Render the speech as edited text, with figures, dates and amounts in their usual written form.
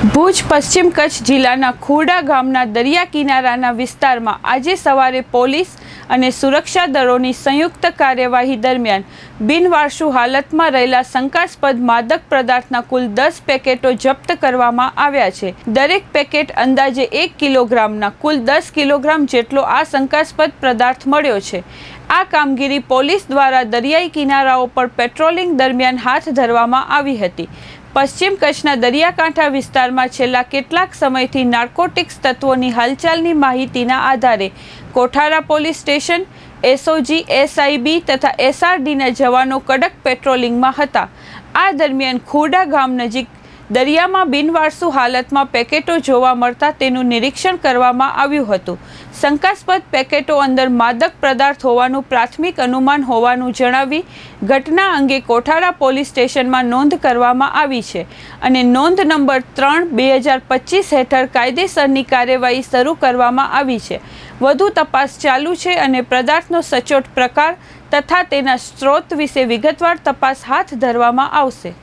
ભુજ પશ્ચિમ કચ્છ જિલ્લાના ખોડા ગામના દરિયા કિનારાના વિસ્તારમાં આજે સવારે પોલીસ અને સુરક્ષા દળોની સંયુક્ત કાર્યવાહી દરમિયાન બિનવારસુ હાલતમાં રહેલા શંકાસ્પદ માદક પદાર્થના કુલ 10 પેકેટો જપ્ત કરવામાં આવ્યા છે। દરેક પેકેટ અંદાજે 1 કિલોગ્રામના કુલ 10 કિલોગ્રામ જેટલો આ શંકાસ્પદ પદાર્થ મળ્યો છે। આ કામગીરી પોલીસ દ્વારા દરિયાઈ કિનારાઓ પર પેટ્રોલિંગ દરમિયાન હાથ ધરવામાં આવી હતી। પશ્ચિમ કચ્છના દરિયાકાંઠા વિસ્તારમાં છેલ્લા કેટલાક સમયથી નાર્કોટિક્સ તત્વોની હાલચાલની માહિતીના આધારે Kothara police station, SOG, SIB તથા એસઆરડીના જવાનો કડક પેટ્રોલિંગમાં હતા। આ દરમિયાન ખોડા ગામ નજીક દરિયામાં બિનવારસુ હાલતમાં પેકેટો જોવા મળતા તેનું નિરીક્ષણ કરવામાં આવ્યું હતું। શંકાસ્પદ પેકેટો અંદર માદક પદાર્થ હોવાનું પ્રાથમિક અનુમાન હોવાનું જણાવી ઘટના અંગે કોઠારા પોલીસ સ્ટેશનમાં નોંધ કરવામાં આવી છે અને નોંધ નંબર 3/2025 હેઠળ કાયદેસરની કાર્યવાહી શરૂ કરવામાં આવી છે। વધુ તપાસ ચાલુ છે અને પદાર્થનો સચોટ પ્રકાર તથા તેના સ્ત્રોત વિશે વિગતવાર તપાસ હાથ ધરવામાં આવશે।